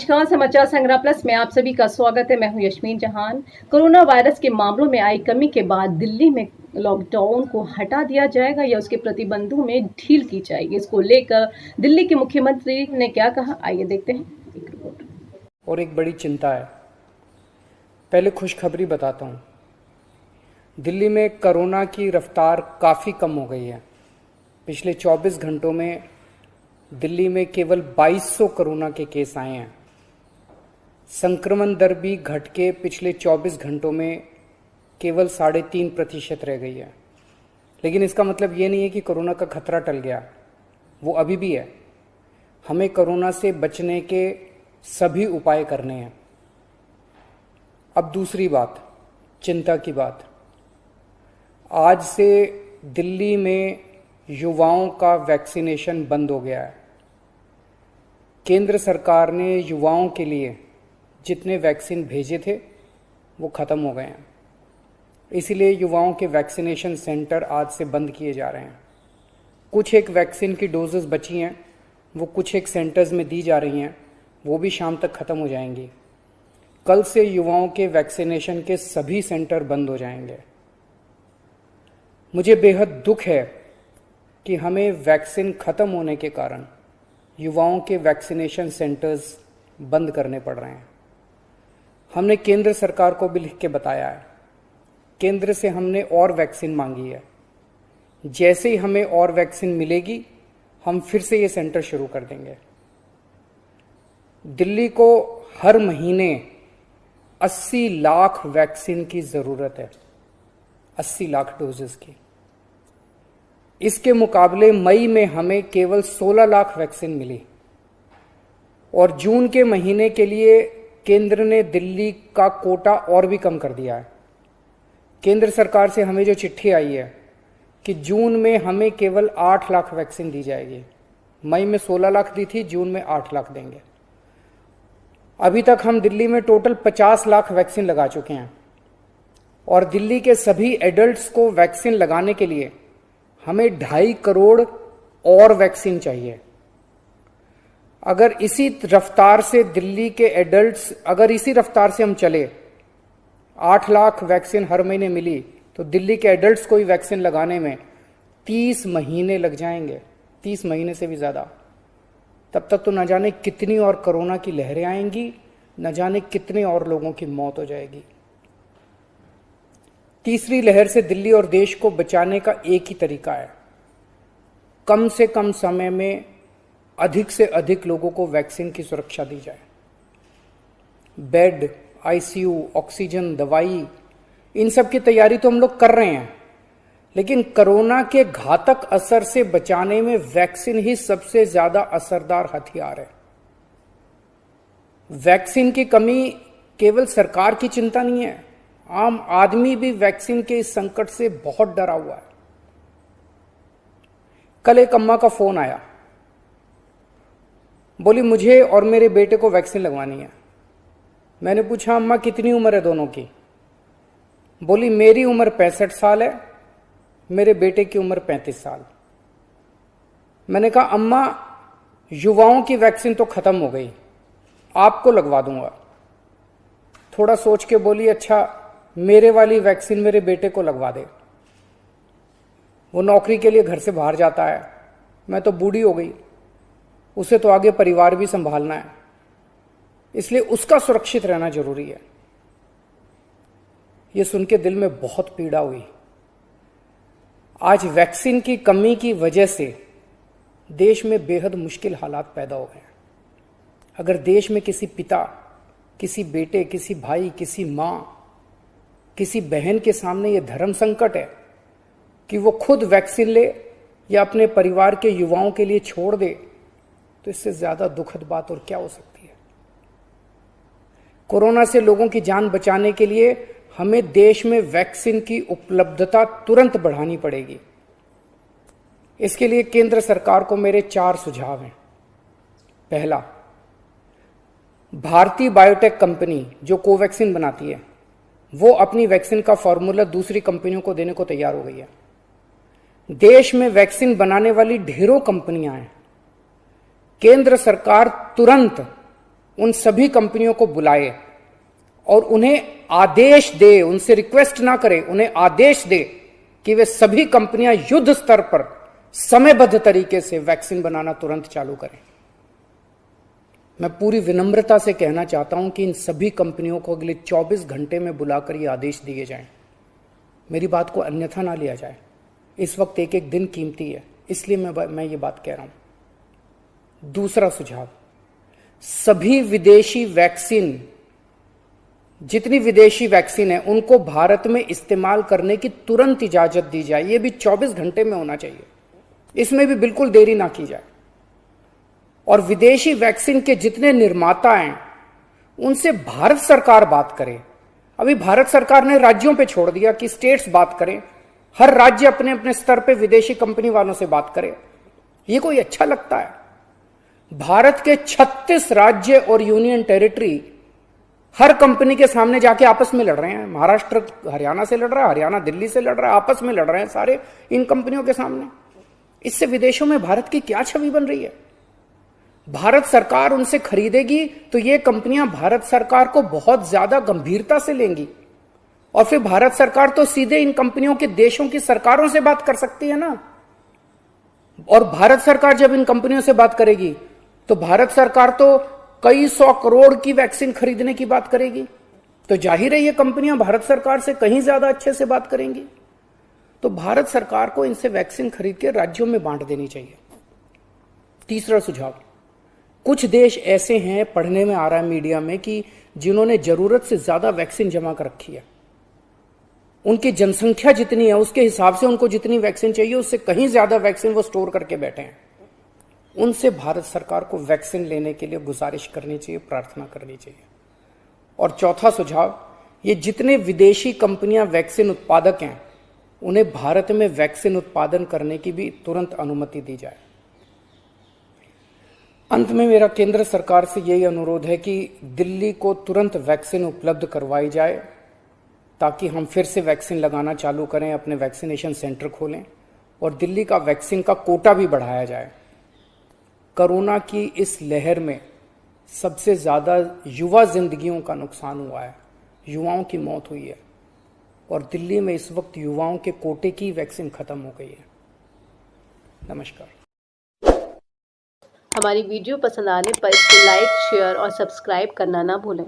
नमस्कार, समाचार संग्रह प्लस में आप सभी का स्वागत है। मैं हूं यशमीन जहान। कोरोना वायरस के मामलों में आई कमी के बाद दिल्ली में लॉकडाउन को हटा दिया जाएगा या उसके प्रतिबंधों में ढील की जाएगी, इसको लेकर दिल्ली के मुख्यमंत्री ने क्या कहा, आइए देखते हैं एक रिपोर्ट। और एक बड़ी चिंता है। पहले खुशखबरी बताता हूँ। दिल्ली में कोरोना की रफ्तार काफ़ी कम हो गई है। पिछले 24 घंटों में दिल्ली में केवल 2200 कोरोना के केस आए हैं। संक्रमण दर भी घट के पिछले 24 घंटों में केवल 3.5% रह गई है। लेकिन इसका मतलब ये नहीं है कि कोरोना का खतरा टल गया, वो अभी भी है। हमें कोरोना से बचने के सभी उपाय करने हैं। अब दूसरी बात, चिंता की बात। आज से दिल्ली में युवाओं का वैक्सीनेशन बंद हो गया है। केंद्र सरकार ने युवाओं के लिए जितने वैक्सीन भेजे थे वो ख़त्म हो गए हैं। इसीलिए युवाओं के वैक्सीनेशन सेंटर आज से बंद किए जा रहे हैं। कुछ एक वैक्सीन की डोजेस बची हैं, वो कुछ एक सेंटर्स में दी जा रही हैं, वो भी शाम तक ख़त्म हो जाएंगी। कल से युवाओं के वैक्सीनेशन के सभी सेंटर बंद हो जाएंगे। मुझे बेहद दुख है कि हमें वैक्सीन ख़त्म होने के कारण युवाओं के वैक्सीनेशन सेंटर्स बंद करने पड़ रहे हैं। हमने केंद्र सरकार को भी लिख के बताया है। केंद्र से हमने और वैक्सीन मांगी है। जैसे ही हमें और वैक्सीन मिलेगी, हम फिर से ये सेंटर शुरू कर देंगे। दिल्ली को हर महीने 80 लाख वैक्सीन की ज़रूरत है, 80 लाख डोजेस की। इसके मुकाबले मई में हमें केवल 16 लाख वैक्सीन मिली और जून के महीने के लिए केंद्र ने दिल्ली का कोटा और भी कम कर दिया है। केंद्र सरकार से हमें जो चिट्ठी आई है कि जून में हमें केवल 8 लाख वैक्सीन दी जाएगी। मई में 16 लाख दी थी, जून में 8 लाख देंगे। अभी तक हम दिल्ली में टोटल 50 लाख वैक्सीन लगा चुके हैं और दिल्ली के सभी एडल्ट्स को वैक्सीन लगाने के लिए हमें 2.5 करोड़ और वैक्सीन चाहिए। अगर इसी रफ्तार से दिल्ली के एडल्ट्स, अगर इसी रफ्तार से हम चले, 8 लाख वैक्सीन हर महीने मिली, तो दिल्ली के एडल्ट्स को ही वैक्सीन लगाने में 30 महीने लग जाएंगे, 30 महीने से भी ज़्यादा। तब तक तो न जाने कितनी और कोरोना की लहरें आएंगी, न जाने कितने और लोगों की मौत हो जाएगी। तीसरी लहर से दिल्ली और देश को बचाने का एक ही तरीका है, कम से कम समय में अधिक से अधिक लोगों को वैक्सीन की सुरक्षा दी जाए। बेड, आईसीयू, ऑक्सीजन, दवाई, इन सब की तैयारी तो हम लोग कर रहे हैं, लेकिन कोरोना के घातक असर से बचाने में वैक्सीन ही सबसे ज्यादा असरदार हथियार है। वैक्सीन की कमी केवल सरकार की चिंता नहीं है, आम आदमी भी वैक्सीन के इस संकट से बहुत डरा हुआ है। कल एक अम्मा का फोन आया, बोली मुझे और मेरे बेटे को वैक्सीन लगवानी है। मैंने पूछा अम्मा कितनी उम्र है दोनों की? बोली मेरी उम्र 65 साल है, मेरे बेटे की उम्र 35 साल। मैंने कहा अम्मा युवाओं की वैक्सीन तो खत्म हो गई, आपको लगवा दूंगा। थोड़ा सोच के बोली अच्छा मेरे वाली वैक्सीन मेरे बेटे को लगवा दे, वो नौकरी के लिए घर से बाहर जाता है, मैं तो बूढ़ी हो गई, उसे तो आगे परिवार भी संभालना है, इसलिए उसका सुरक्षित रहना जरूरी है। ये सुन के दिल में बहुत पीड़ा हुई। आज वैक्सीन की कमी की वजह से देश में बेहद मुश्किल हालात पैदा हो गए हैं। अगर देश में किसी पिता, किसी बेटे, किसी भाई, किसी मां, किसी बहन के सामने ये धर्म संकट है कि वो खुद वैक्सीन ले या अपने परिवार के युवाओं के लिए छोड़ दे, तो इससे ज्यादा दुखद बात और क्या हो सकती है। कोरोना से लोगों की जान बचाने के लिए हमें देश में वैक्सीन की उपलब्धता तुरंत बढ़ानी पड़ेगी। इसके लिए केंद्र सरकार को मेरे 4 सुझाव हैं। पहला, भारतीय बायोटेक कंपनी जो कोवैक्सीन बनाती है, वो अपनी वैक्सीन का फॉर्मूला दूसरी कंपनियों को देने को तैयार हो गई है। देश में वैक्सीन बनाने वाली ढेरों कंपनियां हैं। केंद्र सरकार तुरंत उन सभी कंपनियों को बुलाए और उन्हें आदेश दे, उनसे रिक्वेस्ट ना करे, उन्हें आदेश दे कि वे सभी कंपनियां युद्ध स्तर पर समयबद्ध तरीके से वैक्सीन बनाना तुरंत चालू करें। मैं पूरी विनम्रता से कहना चाहता हूं कि इन सभी कंपनियों को अगले 24 घंटे में बुलाकर ये आदेश दिए जाएं। मेरी बात को अन्यथा ना लिया जाए। इस वक्त एक एक दिन कीमती है, इसलिए मैं ये बात कह रहा हूं। दूसरा सुझाव, सभी विदेशी वैक्सीन, जितनी विदेशी वैक्सीन है उनको भारत में इस्तेमाल करने की तुरंत इजाजत दी जाए। ये भी 24 घंटे में होना चाहिए, इसमें भी बिल्कुल देरी ना की जाए। और विदेशी वैक्सीन के जितने निर्माता हैं उनसे भारत सरकार बात करे। अभी भारत सरकार ने राज्यों पे छोड़ दिया कि स्टेट्स बात करें, हर राज्य अपने अपने स्तर पे विदेशी कंपनी वालों से बात करे। ये कोई अच्छा लगता है? भारत के 36 राज्य और यूनियन टेरिटरी हर कंपनी के सामने जाके आपस में लड़ रहे हैं। महाराष्ट्र हरियाणा से लड़ रहा है, हरियाणा दिल्ली से लड़ रहा है, आपस में लड़ रहे हैं सारे इन कंपनियों के सामने। इससे विदेशों में भारत की क्या छवि बन रही है? भारत सरकार उनसे खरीदेगी तो ये कंपनियां भारत सरकार को बहुत ज्यादा गंभीरता से लेंगी और फिर भारत सरकार तो सीधे इन कंपनियों के देशों की सरकारों से बात कर सकती है ना। और भारत सरकार जब इन कंपनियों से बात करेगी तो भारत सरकार तो कई 100 करोड़ की वैक्सीन खरीदने की बात करेगी, तो जाहिर है ये कंपनियां भारत सरकार से कहीं ज्यादा अच्छे से बात करेंगी। तो भारत सरकार को इनसे वैक्सीन खरीद के राज्यों में बांट देनी चाहिए। तीसरा सुझाव, कुछ देश ऐसे हैं, पढ़ने में आ रहा है मीडिया में, कि जिन्होंने जरूरत से ज्यादा वैक्सीन जमा कर रखी है। उनकी जनसंख्या जितनी है उसके हिसाब से उनको जितनी वैक्सीन चाहिए उससे कहीं ज्यादा वैक्सीन वो स्टोर करके बैठे हैं। उनसे भारत सरकार को वैक्सीन लेने के लिए गुजारिश करनी चाहिए, प्रार्थना करनी चाहिए। और चौथा सुझाव, ये जितने विदेशी कंपनियां वैक्सीन उत्पादक हैं उन्हें भारत में वैक्सीन उत्पादन करने की भी तुरंत अनुमति दी जाए। अंत में मेरा केंद्र सरकार से यही अनुरोध है कि दिल्ली को तुरंत वैक्सीन उपलब्ध करवाई जाए ताकि हम फिर से वैक्सीन लगाना चालू करें, अपने वैक्सीनेशन सेंटर खोलें और दिल्ली का वैक्सीन का कोटा भी बढ़ाया जाए। कोरोना की इस लहर में सबसे ज्यादा युवा जिंदगियों का नुकसान हुआ है, युवाओं की मौत हुई है और दिल्ली में इस वक्त युवाओं के कोटे की वैक्सीन खत्म हो गई है। नमस्कार। हमारी वीडियो पसंद आने पर इसको लाइक, शेयर और सब्सक्राइब करना ना भूलें।